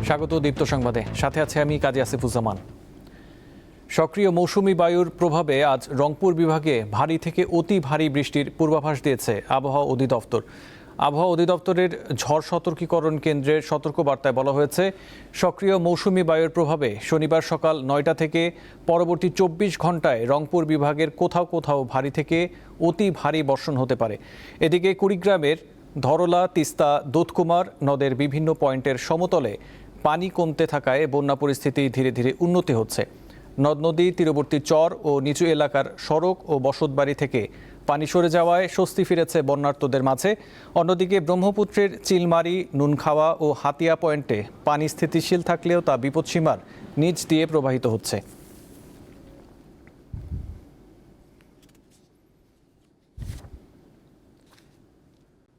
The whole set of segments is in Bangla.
স্বাগত দীপ্ত সংবাদে, সাথে আছে আমি কাজী আসিফুজ্জামান। সক্রিয় মৌসুমি বায়ুর প্রভাবে আজ রংপুর বিভাগে ভারী থেকে অতি ভারী বৃষ্টির পূর্বাভাস দিয়েছে আবহাওয়া অধিদপ্তর। আবহাওয়া অধিদপ্তরের ঝড় সতর্কীকরণ কেন্দ্রের সতর্কবার্তায় বলা হয়েছে, সক্রিয় মৌসুমি বায়ুর প্রভাবে শনিবার সকাল 9টা থেকে পরবর্তী 24 ঘন্টায় রংপুর বিভাগের কোথাও কোথাও ভারী থেকে অতি ভারী বর্ষণ হতে পারে। এদিকে কুড়িগ্রামের ধরলা, তিস্তা, দুধকুমার নদের বিভিন্ন পয়েন্টের সমতলে পানি কমতে থাকায় বন্যা পরিস্থিতি ধীরে ধীরে উন্নতি হচ্ছে। নদ নদী, তীরবর্তী চর ও নিচু এলাকার সড়ক ও বসতবাড়ি থেকে পানি সরে যাওয়ায় স্বস্তি ফিরেছে বন্যার্তদের মাঝে। অন্যদিকে ব্রহ্মপুত্রের চিলমারি, নুনখাওয়া ও হাতিয়া পয়েন্টে পানি স্থিতিশীল থাকলেও তা বিপদসীমার নিচ দিয়ে প্রবাহিত হচ্ছে।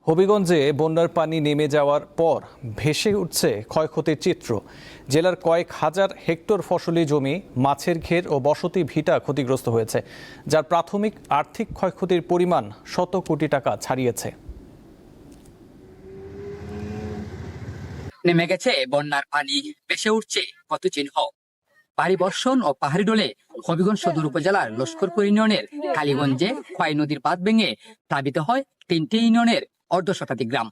হবিগঞ্জে বন্যার পানি নেমে যাওয়ার পর ভেসে উঠছে ক্ষয়ক্ষতির চিত্র। জেলার কয়েক হাজার হেক্টর ফসলি জমি, মাছের ঘের ও বসতি ভিটা ক্ষতিগ্রস্ত হয়েছে, যার প্রাথমিক আর্থিক ক্ষয়ক্ষতির পরিমাণ শত কোটি টাকা ছাড়িয়েছে। নেমে গেছে বন্যার পানি, ভেসে উঠছে কত চিহ্ন। ভারী বর্ষণ ও পাহাড়ি ডলে হবিগঞ্জ সদর উপজেলার লস্করপুর ইউনিয়নের কালীগঞ্জে খোয়াই নদীর বাঁধ ভেঙে প্লাবিত হয় 3টি ইউনিয়নের অর্ধশতাধিক গ্রাম।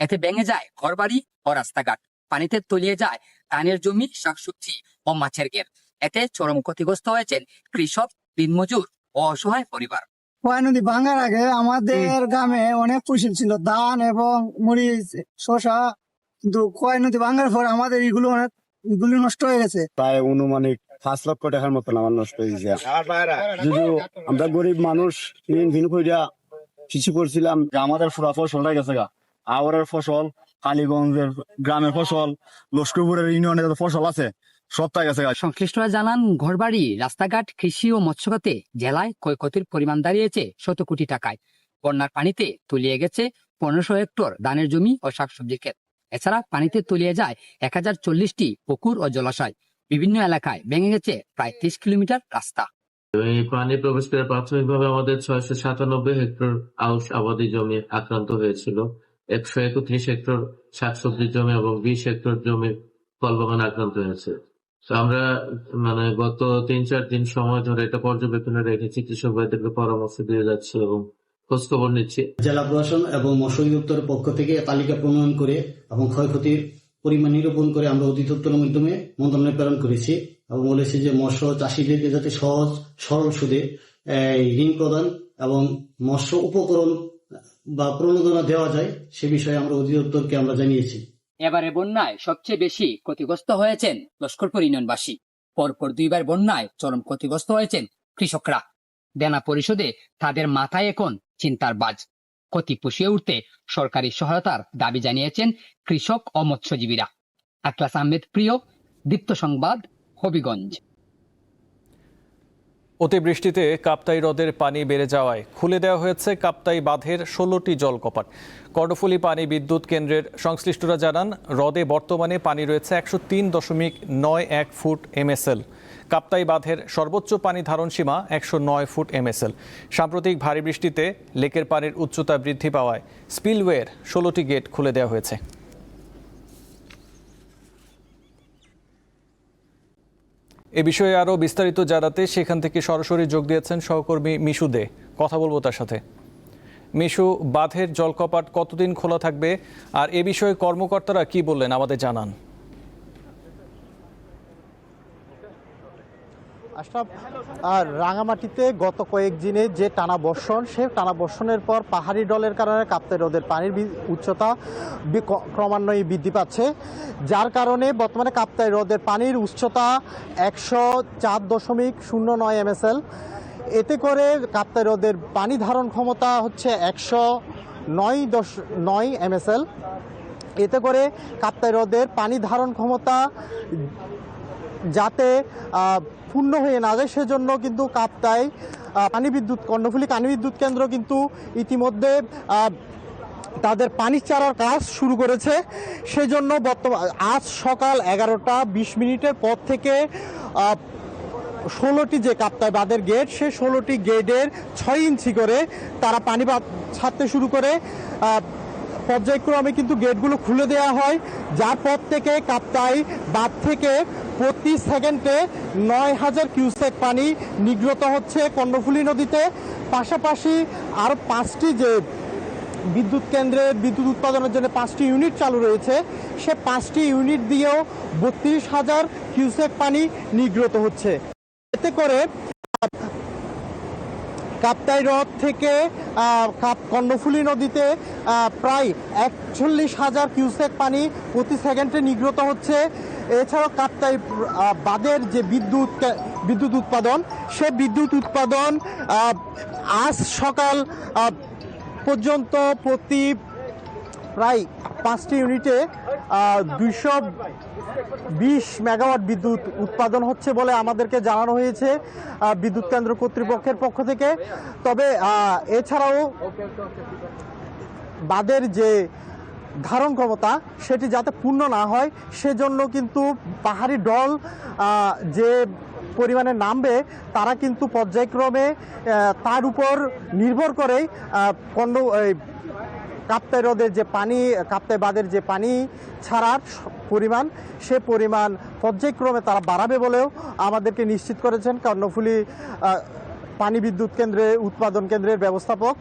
এতে ভেঙে যায় ঘরবাড়ি ও রাস্তাঘাট, পানিতে তলিয়ে যায় ধানের জমি, শাকসবজি ও মাছের ঘের। এতে চরম ক্ষতিগ্রস্ত হয়েছেন কৃষক, দিনমজুর ও অসহায় পরিবার। খোয়াই নদী ভাঙার আগে আমাদের গ্রামে অনেক ফসল ছিল, ধান এবং মরিচ, শসা, কিন্তু খোয়াই নদী ভাঙার পর আমাদের এগুলো নষ্ট হয়ে গেছে। প্রায় অনুমানিক 5 লক্ষ টাকার মতন আমার নষ্ট হয়ে গেছে। যদিও আমরা গরিব মানুষ, কিছু করছিলাম, আমাদের পুরা ফসলটা গেছে গা। আওয়ারের ফসল, কালীগঞ্জের গ্রামের ফসল, লস্করপুরের ইউনিয়নের ফসল আছে, সবটাই গেছে গা। সংশ্লিষ্টরা জানান, ঘরবাড়ি, রাস্তাঘাট, কৃষি ও মৎস্যখাতে জেলায় ক্ষয়ক্ষতির পরিমাণ দাঁড়িয়েছে শত কোটি টাকায়। বন্যার পানিতে তলিয়ে গেছে 1500 হেক্টর ধানের জমি ও শাকসবজির ক্ষেত। এছাড়া পানিতে তলিয়ে যায় 1040টি পুকুর ও জলাশয়। বিভিন্ন এলাকায় ভেঙে গেছে প্রায় 30 কিলোমিটার রাস্তা। এই পানি প্রবেশ করে প্রাথমিকভাবে আমাদের 697 হেক্টর আউশ আবাদি জমি আক্রান্ত হয়েছিল। 131 হেক্টর শাকসবজির জমি এবং 20 হেক্টর জমি ফল বাগান আক্রান্ত হয়েছে। তো আমরা গত 3-4 দিন সময় ধরে এটা পর্যবেক্ষণে রেখেছি, কৃষক ভাইদেরকে পরামর্শ দিয়ে যাচ্ছে এবং খোঁজ খবর নিচ্ছি। জেলা প্রশাসন এবং মৎস্য অধিদপ্তরের পক্ষ থেকে তালিকা প্রণয়ন করে এবং ক্ষয়ক্ষতির পরিমাণ নিরূপণ করে আমরা অধিদপ্তরের মাধ্যমে মন্ত্রণালয়ে প্রেরণ করেছি এবং বলেছি যে মৎস্য চাষীদেরকে যাতে সহজ সরল সুদে ঋণ প্রদান এবং মৎস্য উপকরণ বা প্রণোদনা দেওয়া যায় সে বিষয়ে আমরা অধিদপ্তরকে আমরা জানিয়েছি। এবারে বন্যায় সবচেয়ে বেশি ক্ষতিগ্রস্ত হয়েছেন লস্করপুর ইউনিয়নবাসী। পরপর 2বার বন্যায় চরম ক্ষতিগ্রস্ত হয়েছেন কৃষকরা। দেনা পরিশোধে তাদের মাথায় এখন চিন্তার বাজ। ক্ষতি পুষিয়ে উঠতে সরকারি সহায়তার দাবি জানিয়েছেন কৃষক ও মৎস্যজীবীরা। আকলাস আহমেদ প্রিয়, দীপ্ত সংবাদ, হবিগঞ্জ। অতিবৃষ্টিতে কাপ্তাই হ্রদের পানি বেড়ে যাওয়ায় খুলে দেওয়া হয়েছে কাপ্তাই বাঁধের 16টি জলকপাট। কর্ণফুলী পানি বিদ্যুৎ কেন্দ্রের সংশ্লিষ্টরা জানান, হ্রদে বর্তমানে পানি রয়েছে 103.91 ফুট MSL। কাপ্তাই বাঁধের সর্বোচ্চ পানি ধারণ সীমা 109 ফুট MSL। সাম্প্রতিক ভারী বৃষ্টিতে লেকের পানির উচ্চতা বৃদ্ধি পাওয়ায় স্পিলওয়ের 16টি গেট খুলে দেওয়া হয়েছে। এ বিষয়ে আরও বিস্তারিত জানাতে সেখান থেকে সরাসরি যোগ দিয়েছেন সহকর্মী মিশু দে। কথা বলবো তার সাথে। মিশু, বাঁধের জলকপাট কতদিন খোলা থাকবে আর এ বিষয়ে কর্মকর্তারা কি বললেন আমাদের জানান। আশরাফ, রাঙামাটিতে গত কয়েকদিনে যে টানা বর্ষণ, সে টানা বর্ষণের পর পাহাড়ি ঢলের কারণে কাপ্তাই হ্রদের পানির উচ্চতা ক্রমান্বয়ে বৃদ্ধি পাচ্ছে, যার কারণে বর্তমানে কাপ্তাই হ্রদের পানির উচ্চতা 104.09 MSL। এতে করে কাপ্তাই হ্রদের পানি ধারণ ক্ষমতা হচ্ছে 109.9 MSL। এতে করে কাপ্তাই হ্রদের পানি ধারণ ক্ষমতা যাতে পূর্ণ হয়ে না যায়, সেজন্য কিন্তু কাপ্তাই কর্ণফুলী পানি বিদ্যুৎ কেন্দ্র কিন্তু ইতিমধ্যে তাদের পানি চারার কাজ শুরু করেছে। সেজন্য আজ সকাল 11টা 20 পর থেকে 16টি যে কাপ্তাই বাঁধের গেট, সেই 16টি গেটের 6 ইঞ্চি করে তারা পানি ছাড়তে শুরু করে। পর্যায়ক্রমে কিন্তু গেটগুলো খুলে দেওয়া হয়, যার পর থেকে কাপ্তাই বাঁধ থেকে প্রতি সেকেন্ডে 9,000 কিউসেক পানি নির্গত হচ্ছে কর্ণফুলী নদীতে। পাশাপাশি আরও 5টি যে বিদ্যুৎ কেন্দ্রে বিদ্যুৎ উৎপাদনের জন্য 5টি ইউনিট চালু রয়েছে, সে 5টি ইউনিট দিয়েও 32,000 কিউসেক পানি নির্গত হচ্ছে। এতে করে কাপ্তাই হ্রদ থেকে কর্ণফুলী নদীতে প্রায় 41,000 কিউসেক পানি প্রতি সেকেন্ডে নির্গত হচ্ছে। এছাড়াও কাপ্তাই বাঁধের যে বিদ্যুৎ উৎপাদন, সে বিদ্যুৎ উৎপাদন আজ সকাল পর্যন্ত প্রতি প্রায় 5টি ইউনিটে 220 মেগাওয়াট বিদ্যুৎ উৎপাদন হচ্ছে বলে আমাদেরকে জানানো হয়েছে বিদ্যুৎ কেন্দ্র কর্তৃপক্ষের পক্ষ থেকে। তবে এছাড়াও বাঁধের যে ধারণ ক্ষমতা সেটি যাতে পূর্ণ না হয় সেজন্য কিন্তু পাহাড়ি ঢল যে পরিমাণে নামবে, তারা কিন্তু পর্যায়ক্রমে তার উপর নির্ভর করেই কাপ্তাই হ্রদের যে পানি, কাপ্তাই বাঁধের যে পানি ছাড়ার পরিমাণ, সে পরিমাণ পর্যায়ক্রমে তারা বাড়াবে বলেও আমাদেরকে নিশ্চিত করেছেন কর্ণফুলী পানি বিদ্যুৎ উৎপাদন কেন্দ্রের ব্যবস্থাপক।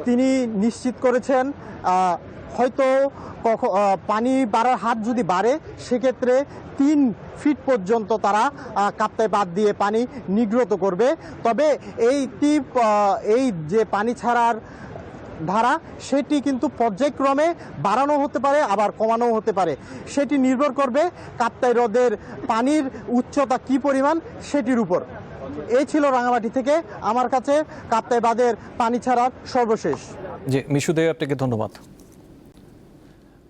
তিনি নিশ্চিত করেছেন হয়তো পানি বাড়ার হার যদি বাড়ে সেক্ষেত্রে 3 ফিট পর্যন্ত তারা কাপ্তাই বাঁধ দিয়ে পানি নির্গত করবে। তবে এই যে পানি ছাড়ার ধারা, সেটি কিন্তু পর্যায়ক্রমে বাড়ানো হতে পারে, আবার কমানো হতে পারে। সেটি নির্ভর করবে কাপ্তাই হ্রদের পানির উচ্চতা কি পরিমাণ সেটির উপর। এই ছিল রাঙামাটি থেকে আমার কাছে কাপ্তাই বাঁধের পানি ছাড়ার সর্বশেষ। জি মিশুদে, আপনাকে ধন্যবাদ।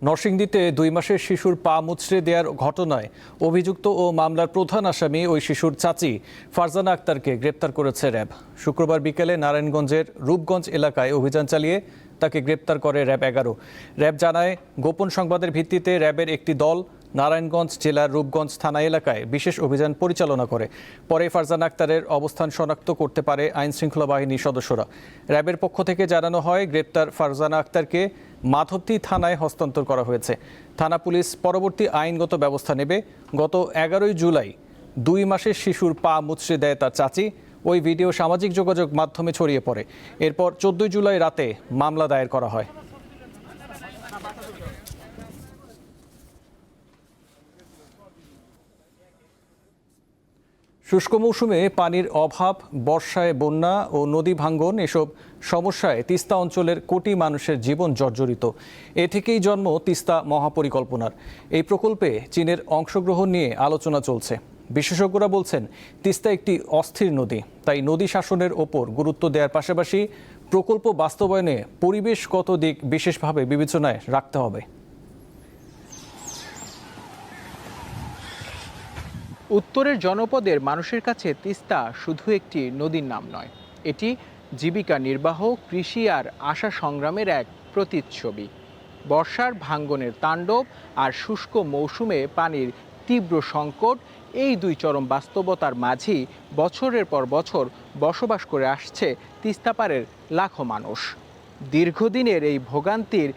নরসিংদীতে 2 মাসের শিশুর পা মুচড়ে দেওয়ার ঘটনায় অভিযুক্ত ও মামলার প্রধান আসামি ওই শিশুর চাচি ফারজানা আক্তারকে গ্রেপ্তার করেছে র্যাব। শুক্রবার বিকেলে নারায়ণগঞ্জের রূপগঞ্জ এলাকায় অভিযান চালিয়ে তাকে গ্রেপ্তার করে র্যাব 11। র্যাব জানায়, গোপন সংবাদের ভিত্তিতে র্যাবের একটি দল নারায়ণগঞ্জ জেলার রূপগঞ্জ থানা এলাকায় বিশেষ অভিযান পরিচালনা করে। পরে ফারজানা আক্তারের অবস্থান শনাক্ত করতে পারে আইনশৃঙ্খলা বাহিনীর সদস্যরা। র্যাবের পক্ষ থেকে জানানো হয়, গ্রেপ্তার ফারজানা আক্তারকে মাধবদী থানায় হস্তান্তর করা হয়েছে। থানা পুলিশ পরবর্তী আইনগত ব্যবস্থা নেবে। গত 11 জুলাই 2 মাসের শিশুর পা মুচড়ে দেয় তার চাচি। ওই ভিডিও সামাজিক যোগাযোগ মাধ্যমে ছড়িয়ে পড়ে। এরপর 14 জুলাই রাতে মামলা দায়ের করা হয়। শুষ্ক মৌসুমে পানির অভাব, বর্ষায় বন্যা ও নদী ভাঙ্গন, এসব সমস্যায় তিস্তা অঞ্চলের কোটি মানুষের জীবন জর্জরিত। এ থেকেই জন্ম তিস্তা মহাপরিকল্পনার। এই প্রকল্পে চীনের অংশগ্রহণ নিয়ে আলোচনা চলছে। বিশেষজ্ঞরা বলছেন, তিস্তা একটি অস্থির নদী, তাই নদী শাসনের ওপর গুরুত্ব দেওয়ার পাশাপাশি প্রকল্প বাস্তবায়নে পরিবেশগত দিক বিশেষভাবে বিবেচনায় রাখতে হবে। উত্তরের জনপদের মানুষের কাছে তিস্তা শুধু একটি নদীর নাম নয়, এটি জীবিকা নির্বাহ, কৃষি আর আশা সংগ্রামের এক প্রতিচ্ছবি। বর্ষার ভাঙ্গনের তাণ্ডব আর শুষ্ক মৌসুমে পানির তীব্র সংকট, এই 2 চরম বাস্তবতার মাঝেই বছরের পর বছর বসবাস করে আসছে তিস্তাপাড়ের লাখো মানুষ। দীর্ঘদিনের এই ভোগান্তির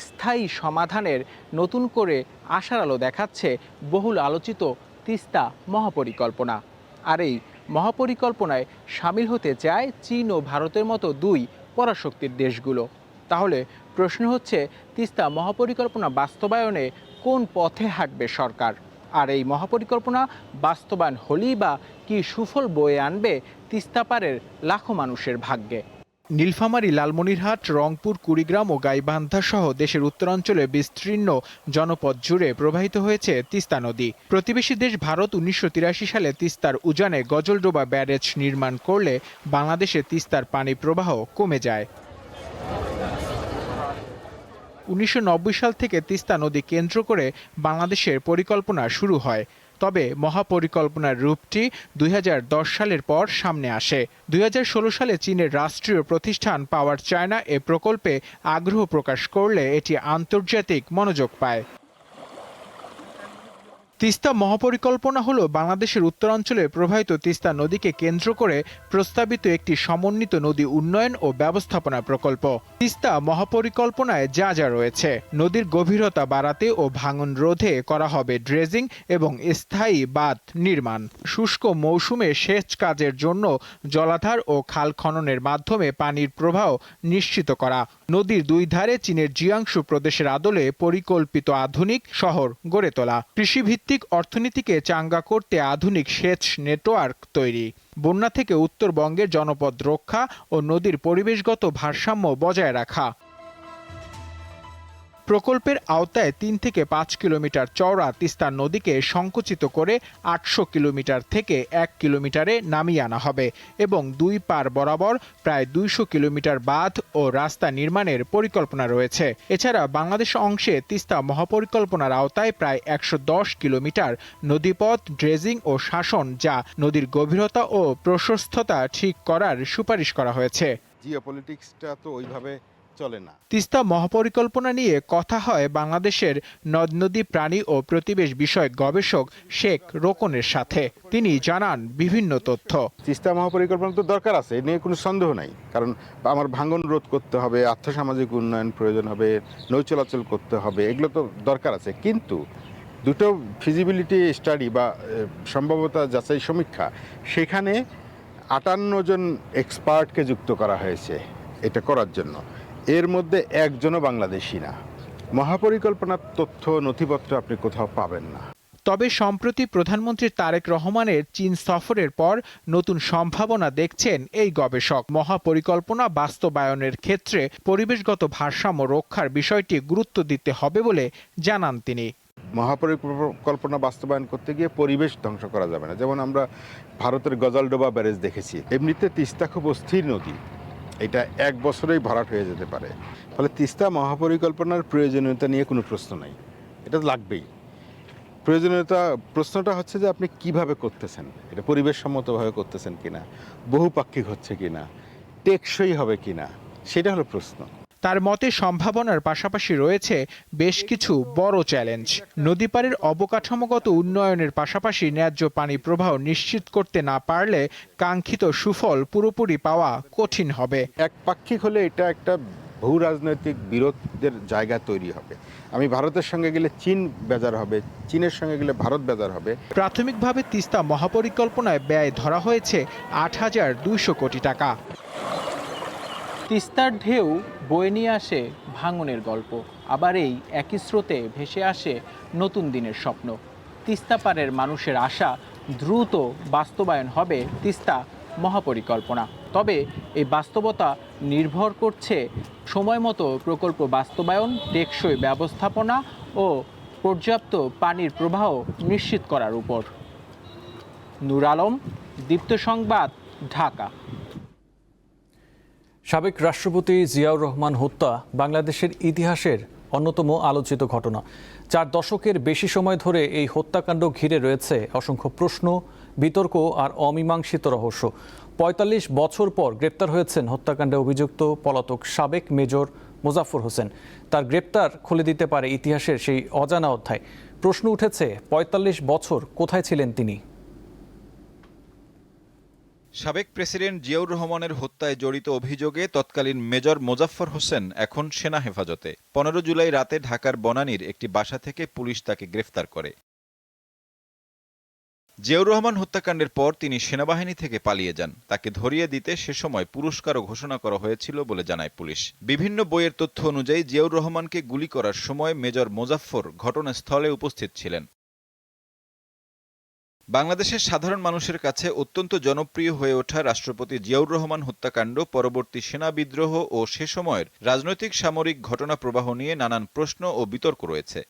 স্থায়ী সমাধানের নতুন করে আশার আলো দেখাচ্ছে বহুল আলোচিত তিস্তা মহাপরিকল্পনা। আর এই মহাপরিকল্পনায় সামিল হতে চায় চীন ও ভারতের মতো 2 পরাশক্তির দেশগুলো। তাহলে প্রশ্ন হচ্ছে, তিস্তা মহাপরিকল্পনা বাস্তবায়নে কোন পথে হাঁটবে সরকার? আর এই মহাপরিকল্পনা বাস্তবায়ন হলেই বা কি সুফল বয়ে আনবে তিস্তাপাড়ের লাখো মানুষের ভাগ্যে? নীলফামারী, লালমনিরহাট, রংপুর, কুড়িগ্রাম ও গাইবান্ধা সহ দেশের উত্তরাঞ্চলে বিস্তীর্ণ জনপদ জুড়ে প্রবাহিত হয়েছে তিস্তা নদী। প্রতিবেশী দেশ ভারত 1983 সালে তিস্তার উজানে গজলডোবা ব্যারেজ নির্মাণ করলে বাংলাদেশে তিস্তার পানি প্রবাহ কমে যায়। 1990 সাল থেকে তিস্তা নদী কেন্দ্র করে বাংলাদেশের পরিকল্পনা শুরু হয়। তবে মহাপরিকল্পনার রূপটি 2010 সালের পর সামনে আসে। 2016 সালে চীনের রাষ্ট্রীয় প্রতিষ্ঠান পাওয়ার চায়না এ প্রকল্পে আগ্রহ প্রকাশ করলে এটি আন্তর্জাতিক মনোযোগ পায়। তিস্তা মহাপরিকল্পনা হলো বাংলাদেশের উত্তরাঞ্চলে প্রবাহিত তিস্তা নদীকে কেন্দ্র করে প্রস্তাবিত একটি সমন্বিত নদী উন্নয়ন ও ব্যবস্থাপনা প্রকল্প। তিস্তা মহাপরিকল্পনায় যা যা রয়েছে, নদীর গভীরতা বাড়াতে ও ভাঙন রোধে করা হবে ড্রেজিং এবং স্থায়ী বাঁধ নির্মাণ, শুষ্ক মৌসুমে সেচ কাজের জন্য জলাধার ও খাল খননের মাধ্যমে পানির প্রবাহ নিশ্চিত করা, নদীর দুই ধারে চীনের জিয়াংশু প্রদেশের আদলে পরিকল্পিত আধুনিক শহর গড়ে তোলা, কৃষিভিত্তিক অর্থনীতিকে চাঙ্গা করতে আধুনিক সেচ নেটওয়ার্ক তৈরি, বন্যা থেকে উত্তরবঙ্গের জনপদ রক্ষা ও নদীর পরিবেশগত ভারসাম্য বজায় রাখা। প্রকল্পের আওতায় ৩ থেকে ৫ কিলোমিটার চওড়া তিস্তা নদীকে সংকুচিত করে ৮০০ কিলোমিটার থেকে ১ কিলোমিটারে নামিয়ে আনা হবে এবং দুই পার বরাবর প্রায় ২০০ কিলোমিটার বাঁধ ও রাস্তা নির্মাণের পরিকল্পনা রয়েছে। এছাড়া বাংলাদেশ অংশে তিস্তা মহাপরিকল্পনার আওতায় প্রায় ১১০ কিলোমিটার নদীপথ ড্রেজিং ও শাসন, যা নদীর গভীরতা ও প্রশস্ততা ঠিক করার সুপারিশ করা হয়েছে। জিওপলিটিক্সটা তো ওইভাবে চলে না। তিস্তা মহাপরিকল্পনা নিয়ে কথা হয় বাংলাদেশের নদ নদী প্রাণী ও প্রতিবেশ বিষয়ক গবেষক শেখ রোকনের সাথে। তিনি জানান বিভিন্ন তথ্য। তিস্তা মহাপরিকল্পনা তো দরকার আছে, এ নিয়ে কোনো সন্দেহ নাই, কারণ আমার ভাঙন রোধ করতে হবে, আর্থসামাজিক উন্নয়ন প্রয়োজন হবে, নৌ চলাচল করতে হবে, এগুলো তো দরকার আছে। কিন্তু দুটো ফিজিবিলিটি স্টাডি বা সম্ভাব্যতা যাচাই সমীক্ষা, সেখানে ৫৮ জন এক্সপার্টকে যুক্ত করা হয়েছে এটা করার জন্য। এর মধ্যে একজনও বাংলাদেশি না। মহাপরিকল্পনার তথ্য নথিপত্র আপনি কোথাও পাবেন না। তবে সম্প্রতি প্রধানমন্ত্রী তারেক রহমানের চীন সফরের পর নতুন সম্ভাবনা দেখছেন এই গবেষক। মহাপরিকল্পনা বাস্তবায়নের ক্ষেত্রে পরিবেশগত ভারসাম্য রক্ষার বিষয়টি গুরুত্ব দিতে হবে বলে জানান তিনি। মহাপরিকল্পনা বাস্তবায়ন করতে গিয়ে পরিবেশ ধ্বংস করা যাবে না। যেমন আমরা ভারতের গজালডোবা ব্যারেজ দেখেছি। এমনিতে তিস্তা খুব অস্থির নদী, এটা ১ বছরেই ভরাট হয়ে যেতে পারে। ফলে তিস্তা মহাপরিকল্পনার প্রয়োজনীয়তা নিয়ে কোনো প্রশ্ন নাই, এটা লাগবেই। প্রশ্নটা হচ্ছে যে আপনি কিভাবে করতেছেন, এটা পরিবেশ সম্মতভাবে করতেছেন কিনা, বহুপাক্ষিক হচ্ছে কিনা, টেকসই হবে কিনা, সেটা হলো প্রশ্ন। তার মতে সম্ভাবনার পাশাপাশি রয়েছে বেশ কিছু বড় চ্যালেঞ্জ। নদীপাড়ের অবকাঠামোগত উন্নয়নের পাশাপাশি ন্যায্য পানি প্রবাহ নিশ্চিত করতে না পারলে কাঙ্ক্ষিত সুফল পুরোপুরি পাওয়া কঠিন হবে। একপাক্ষিক হলে এটা একটা ভূ রাজনৈতিক বিরোধের জায়গা তৈরি হবে। আমি ভারতের সঙ্গে গেলে চীন বেজার হবে, চীনের সঙ্গে গেলে ভারত বেজার হবে। প্রাথমিকভাবে তিস্তা মহাপরিকল্পনায় ব্যয় ধরা হয়েছে ৮,২০০ কোটি টাকা। তিস্তার ঢেউ বয়ে নিয়ে আসে ভাঙনের গল্প, আবার এই একই স্রোতে ভেসে আসে নতুন দিনের স্বপ্ন। তিস্তা পাড়ের মানুষের আশা দ্রুত বাস্তবায়ন হবে তিস্তা মহাপরিকল্পনা। তবে এই বাস্তবতা নির্ভর করছে সময় মতো প্রকল্প বাস্তবায়ন, টেকসই ব্যবস্থাপনা ও পর্যাপ্ত পানির প্রবাহ নিশ্চিত করার উপর। নূর আলম, দীপ্ত সংবাদ, ঢাকা। সাবেক রাষ্ট্রপতি জিয়াউর রহমান হত্যা বাংলাদেশের ইতিহাসের অন্যতম আলোচিত ঘটনা। 4 দশকের বেশি সময় ধরে এই হত্যাকাণ্ড ঘিরে রয়েছে অসংখ্য প্রশ্ন, বিতর্ক আর অমীমাংসিত রহস্য। ৪৫ বছর পর গ্রেপ্তার হয়েছেন হত্যাকাণ্ডে অভিযুক্ত পলাতক সাবেক মেজর মোজাফফর হোসেন। তার গ্রেপ্তার খুলে দিতে পারে ইতিহাসের সেই অজানা অধ্যায়। প্রশ্ন উঠেছে, ৪৫ বছর কোথায় ছিলেন তিনি? সাবেক প্রেসিডেন্ট জিয়াউর রহমানের হত্যায় জড়িত অভিযোগে তৎকালীন মেজর মোজাফফর হোসেন এখন সেনা হেফাজতে। ১৫ জুলাই রাতে ঢাকার বনানীর একটি বাসা থেকে পুলিশ তাকে গ্রেফতার করে। জিয়াউর রহমান হত্যাকাণ্ডের পর তিনি সেনাবাহিনী থেকে পালিয়ে যান। তাকে ধরিয়ে দিতে সে সময় পুরস্কারও ঘোষণা করা হয়েছিল বলে জানায় পুলিশ। বিভিন্ন বইয়ের তথ্য অনুযায়ী জিয়াউর রহমানকে গুলি করার সময় মেজর মোজাফফর ঘটনাস্থলে উপস্থিত ছিলেন। বাংলাদেশের সাধারণ মানুষের কাছে অত্যন্ত জনপ্রিয় হয়ে ওঠা রাষ্ট্রপতি জিয়াউর রহমান হত্যাকাণ্ড, পরবর্তী সেনা বিদ্রোহ ও সে সময়ের রাজনৈতিক সামরিক ঘটনা প্রবাহ নিয়ে নানান প্রশ্ন ও বিতর্ক রয়েছে।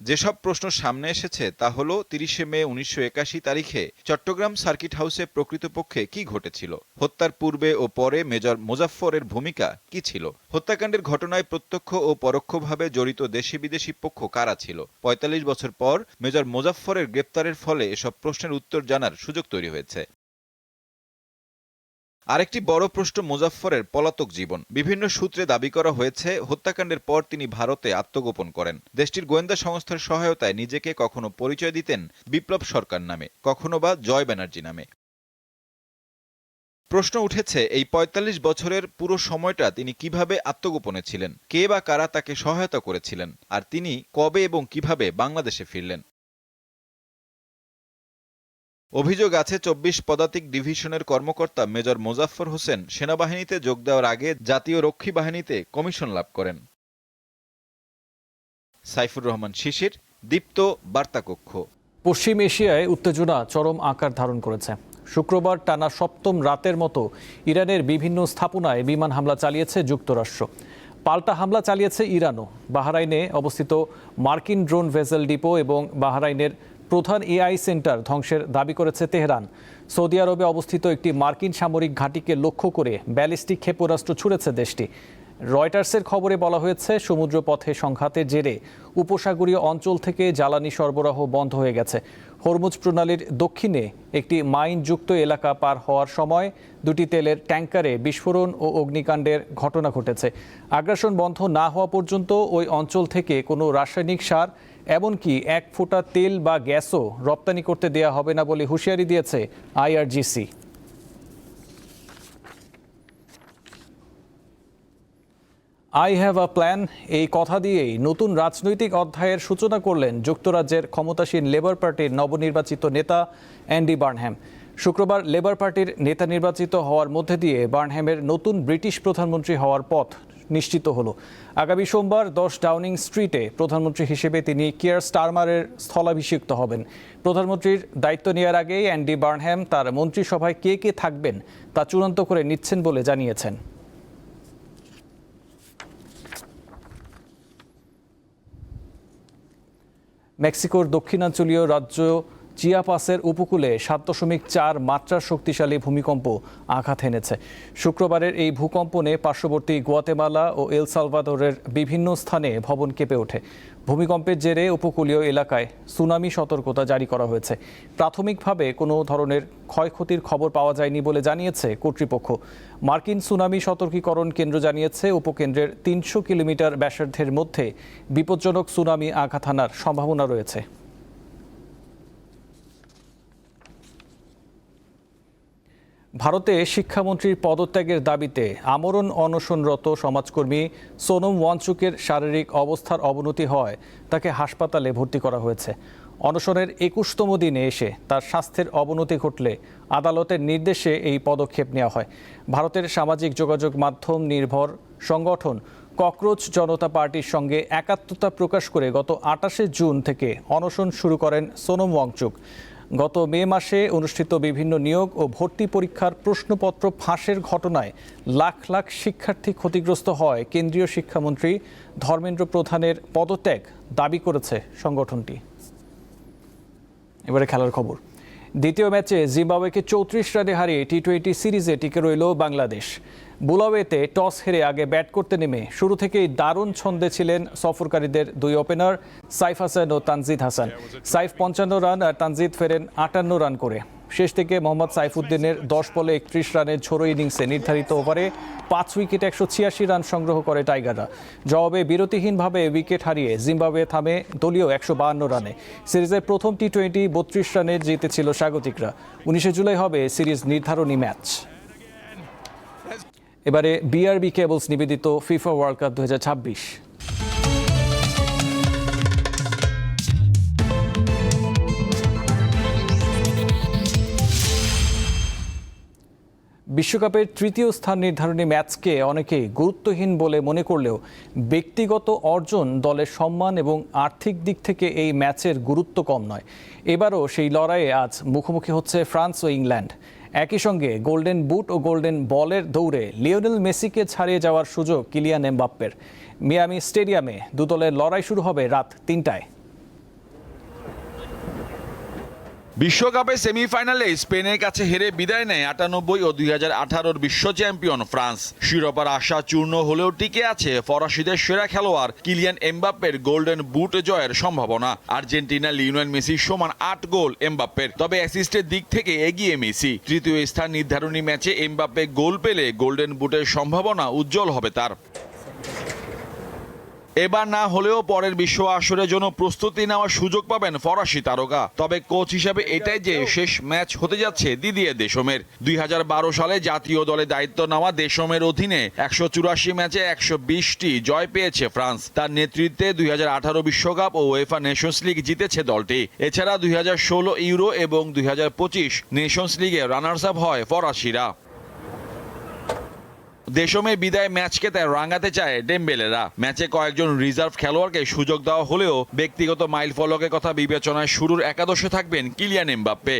যেসব প্রশ্ন সামনে এসেছে তা হল ৩০শে মে ১৯৮১ তারিখে চট্টগ্রাম সার্কিট হাউসে প্রকৃতপক্ষে কি ঘটেছিল, হত্যার পূর্বে ও পরে মেজর মোজাফফরের ভূমিকা কি ছিল, হত্যাকাণ্ডের ঘটনায় প্রত্যক্ষ ও পরোক্ষভাবে জড়িত দেশি বিদেশি পক্ষ কারা ছিল। ৪৫ বছর পর মেজর মোজাফফরের গ্রেপ্তারের ফলে এসব প্রশ্নের উত্তর জানার সুযোগ তৈরি হয়েছে। আরেকটি বড় প্রশ্ন মুজাফফরের পলাতক জীবন। বিভিন্ন সূত্রে দাবি করা হয়েছে হত্যাকাণ্ডের পর তিনি ভারতে আত্মগোপন করেন। দেশটির গোয়েন্দা সংস্থার সহায়তায় নিজেকে কখনো পরিচয় দিতেন বিপ্লব সরকার নামে, কখনো বা জয় ব্যানার্জি নামে। প্রশ্ন উঠেছে এই ৪৫ বছরের পুরো সময়টা তিনি কিভাবে আত্মগোপনে ছিলেন, কে বা কারা তাকে সহায়তা করেছিলেন, আর তিনি কবে এবং কিভাবে বাংলাদেশে ফিরলেন। অভিযোগ আছে ২৪ পদাতিক ডিভিশনের কর্মকর্তা মেজর মোজাফফর হোসেন সেনাবাহিনীতে যোগ দেওয়ার আগে জাতীয় রক্ষী বাহিনীতে কমিশন লাভ করেন। সাইফুর রহমান শিশির, দীপ্ত, বার্তাকক্ষ। পশ্চিম এশিয়ায় উত্তেজনা চরম আকার ধারণ করেছে। শুক্রবার টানা সপ্তম রাতের মতো ইরানের বিভিন্ন স্থাপনায় বিমান হামলা চালিয়েছে যুক্তরাষ্ট্র। পাল্টা হামলা চালিয়েছে ইরানও। বাহরাইনে অবস্থিত মার্কিন ড্রোন ভেসেল ডিপো এবং বাহরাইনের প্রধান এআই সেন্টার ধ্বংসের দাবি করেছে তেহরান। সৌদি আরবে অবস্থিত একটি মার্কিন সামরিক ঘাঁটিকে লক্ষ্য করে ব্যালিস্টিক ক্ষেপণাস্ত্র ছুড়েছে দেশটি। রয়টার্সের খবরে বলা হয়েছে সমুদ্রপথে সংঘাতের জেরে উপসাগরীয় অঞ্চল থেকে জ্বালানি সরবরাহ বন্ধ হয়ে গেছে। হরমুজ প্রণালীর দক্ষিণে একটি মাইনযুক্ত এলাকা পার হওয়ার সময় দুটি তেলের ট্যাঙ্কারে বিস্ফোরণ ও অগ্নিকাণ্ডের ঘটনা ঘটেছে। আগ্রাসন বন্ধ না হওয়া পর্যন্ত ওই অঞ্চল থেকে কোনো রাসায়নিক সার, এমনকি এক ফোঁটা তেল বা গ্যাসও রপ্তানি করতে দেয়া হবে না বলে হুঁশিয়ারি দিয়েছে IRGC. I have a plan, এই কথা দিয়েই নতুন রাজনৈতিক অধ্যায়ের সূচনা করলেন যুক্তরাজ্যের ক্ষমতাসীন লেবার পার্টির নবনির্বাচিত নেতা অ্যান্ডি বার্নহ্যাম। শুক্রবার লেবার পার্টির নেতা নির্বাচিত হওয়ার মধ্যে দিয়ে বার্নহ্যামের নতুন ব্রিটিশ প্রধানমন্ত্রী হওয়ার পথ নিশ্চিত হলো। আগামী সোমবার 10 ডাউনিং স্ট্রিটে প্রধানমন্ত্রী হিসেবে তিনি কিয়ার স্টারমারের স্থলাভিষিক্ত হবেন। প্রধানমন্ত্রীর দায়িত্ব নেওয়ার আগেই অ্যান্ডি বার্নহ্যাম তার মন্ত্রিসভায় কে কে থাকবেন তা চূড়ান্ত করে নিচ্ছেন বলে জানিয়েছেন। মেক্সিকোর দক্ষিণাঞ্চলীয় রাজ্য চিয়াপাসের উপকূলে 7.4 মাত্রার শক্তিশালী ভূমিকম্প আঘাত এনেছে। শুক্রবারের এই ভূকম্পনে পার্শ্ববর্তী গুয়াতেমালা ও এল সালভাদোরের বিভিন্ন স্থানে ভবন কেঁপে ওঠে। ভূমিকম্পের জেরে উপকূলীয় এলাকায় সুনামি সতর্কতা জারি করা হয়েছে। প্রাথমিকভাবে কোনো ধরনের ক্ষয়ক্ষতির খবর পাওয়া যায়নি বলে জানিয়েছে কর্তৃপক্ষ। মার্কিন সুনামি সতর্কীকরণ কেন্দ্র জানিয়েছে উপকেন্দ্রের 300 কিলোমিটার ব্যাসার্ধের মধ্যে বিপজ্জনক সুনামি আঘাত হানার সম্ভাবনা রয়েছে। ভারতে শিক্ষামন্ত্রীর পদত্যাগের দাবিতে আমরণ অনশনরত সমাজকর্মী সোনম ওয়াংচুকের শারীরিক অবস্থার অবনতি হওয়ায় তাকে হাসপাতালে ভর্তি করা হয়েছে। অনশনের 21তম দিনে এসে তার স্বাস্থ্যের অবনতি ঘটলে আদালতের নির্দেশে এই পদক্ষেপ নেওয়া হয়। ভারতের সামাজিক যোগাযোগ মাধ্যম নির্ভর সংগঠন ককরোচ জনতা পার্টির সঙ্গে একাত্মতা প্রকাশ করে গত 28শে জুন থেকে অনশন শুরু করেন সোনম ওয়াংচুক। গত মে মাসে অনুষ্ঠিত বিভিন্ন নিয়োগ ও ভর্তি পরীক্ষার প্রশ্নপত্র ফাঁসের ঘটনায় লাখ লাখ শিক্ষার্থী ক্ষতিগ্রস্ত হয় কেন্দ্রীয় শিক্ষামন্ত্রী ধর্মেন্দ্র প্রধানের পদত্যাগ দাবি করেছে সংগঠনটি। এবারে খেলার খবর। দ্বিতীয় ম্যাচে জিম্বাবুয়েকে 34 রানে হারিয়ে টি-20 সিরিজে টিকে রইল বাংলাদেশ। বুলাওয়েতে টস হেরে আগে ব্যাট করতে নেমে শুরু থেকেই দারুণ ছন্দে ছিলেন সফরকারীদের দুই ওপেনার সাইফ হাসান ও তানজিদ হাসান। সাইফ 55 রান আর তানজিদ ফেরেন 58 রান করে। শেষ থেকে মোহাম্মদ সাইফুদ্দিনের 10 বলে 31 রানের ঝোড়ো ইনিংসে নির্ধারিত ওভারে 5 উইকেটে 186 রান সংগ্রহ করে টাইগাররা। জবাবে বিরতিহীনভাবে উইকেট হারিয়ে জিম্বাবুয়ে থামে দলীয় 152 রানে। সিরিজের প্রথম টি-20 32 রানে জিতেছিল স্বাগতিকরা। 19 জুলাই হবে সিরিজ নির্ধারণী ম্যাচ। এবারে বিআরবি কেবলস নিবেদিত ফিফা ওয়ার্ল্ড কাপ 2026। বিশ্বকাপের তৃতীয় স্থান নির্ধারণী ম্যাচকে অনেকেই গুরুত্বহীন বলে মনে করলেও ব্যক্তিগত অর্জন, দলের সম্মান এবং আর্থিক দিক থেকে এই ম্যাচের গুরুত্ব কম নয়। এবারও সেই লড়াইয়ে আজ মুখোমুখি হচ্ছে ফ্রান্স ও ইংল্যান্ড। একই সঙ্গে গোল্ডেন বুট ও গোল্ডেন বলের দৌড়ে লিওনেল মেসিকে ছাড়িয়ে যাওয়ার সুযোগ কিলিয়ান এমবাপ্পের। মিয়ামি স্টেডিয়ামে দু দলের লড়াই শুরু হবে রাত 3টায়। বিশ্বকাপে সেমিফাইনালে স্পেনের কাছে হেরে বিদায় নেয় 98 ও 2018 বিশ্ব চ্যাম্পিয়ন ফ্রান্স। শিরোপার আশা চূর্ণ হলেও টিকে আছে ফরাসিদের সেরা খেলোয়াড় কিলিয়ান এমবাপ্পের গোল্ডেন বুট জয়ের সম্ভাবনা। আর্জেন্টিনা লিওনেল মেসির সমান 8 গোল এমবাপ্পের, তবে অ্যাসিস্টের দিক থেকে এগিয়ে মেসি। তৃতীয় স্থান নির্ধারণী ম্যাচে এমবাপ্পে গোল পেলে গোল্ডেন বুটের সম্ভাবনা উজ্জ্বল হবে তার। এবার না হলেও পরের বিশ্ব আসরের জন্য প্রস্তুতি নেওয়ার সুযোগ পাবেন ফরাসি তারকা। তবে কোচ হিসাবে এটাই যে শেষ ম্যাচ হতে যাচ্ছে দিদিয়ে দেশমের। 2012 সালে জাতীয় দলে দায়িত্ব নেওয়া দেশমের অধীনে 184 ম্যাচে 120টি জয় পেয়েছে ফ্রান্স। তার নেতৃত্বে 2018 বিশ্বকাপ ও উয়েফা নেশনস লিগ জিতেছে দলটি। এছাড়া 2016 ইউরো এবং 2025 নেশনস লিগে রানার্স আপ হয় ফরাসিরা। দেশমে বিদায় ম্যাচকে তাই রাঙাতে চায় ডেম্বেলেরা। ম্যাচে কয়েকজন রিজার্ভ খেলোয়াড়কে সুযোগ দেওয়া হলেও ব্যক্তিগত মাইলফলকের কথা বিবেচনায় শুরুর একাদশে থাকবেন কিলিয়ান এমবাপ্পে।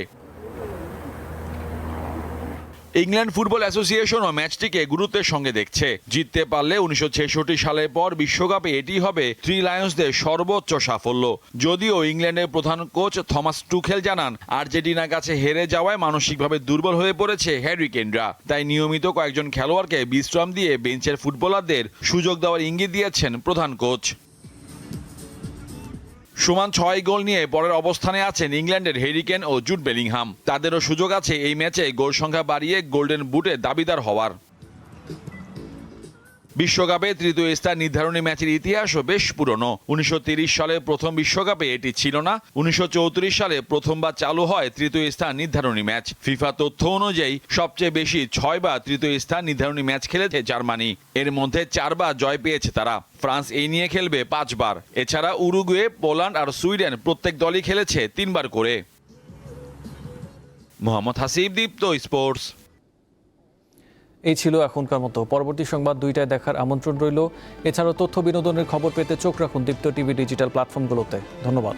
ইংল্যান্ড ফুটবল অ্যাসোসিয়েশনও ম্যাচটিকে গুরুত্বের সঙ্গে দেখছে। জিততে পারলে 1966 সালের পর বিশ্বকাপে এটি হবে থ্রি লায়ন্সদের সর্বোচ্চ সাফল্য। যদিও ইংল্যান্ডের প্রধান কোচ থমাস টুখেল জানান, আর্জেন্টিনার কাছে হেরে যাওয়ায় মানসিকভাবে দুর্বল হয়ে পড়েছে হ্যারি কেনরা। তাই নিয়মিত কয়েকজন খেলোয়াড়কে বিশ্রাম দিয়ে বেঞ্চের ফুটবলারদের সুযোগ দেওয়ার ইঙ্গিত দিয়েছেন প্রধান কোচ। সমান 6 গোল নিয়ে পরের অবস্থানে আছেন ইংল্যান্ডের হ্যারি কেন ও জুড বেলিংহাম। তাদেরও সুযোগ আছে এই ম্যাচে গোল সংখ্যা বাড়িয়ে গোল্ডেন বুটে দাবিদার হওয়ার। বিশ্বকাপে তৃতীয় স্থান নির্ধারণী ম্যাচের ইতিহাসও বেশ পুরনো। 1930 সালে প্রথম বিশ্বকাপে এটি ছিল না। 1934 সালে প্রথমবার চালু হয় তৃতীয় স্থান নির্ধারণী ম্যাচ। ফিফা তথ্য অনুযায়ী সবচেয়ে বেশি 6 বার তৃতীয় স্থান নির্ধারণী ম্যাচ খেলেছে জার্মানি। এর মধ্যে 4 বার জয় পেয়েছে তারা। ফ্রান্স এই নিয়ে খেলবে 5 বার। এছাড়া উরুগুয়ে, পোল্যান্ড আর সুইডেন প্রত্যেক দলই খেলেছে 3 বার করে। মোহাম্মদ হাসিব, দীপ্ত স্পোর্টস। এই ছিল এখনকার মতো। পরবর্তী সংবাদ 2টায় দেখার আমন্ত্রণ রইল। এছাড়াও তথ্য বিনোদনের খবর পেতে চোখ রাখুন দীপ্ত টিভি ডিজিটাল প্ল্যাটফর্মগুলোতে। ধন্যবাদ।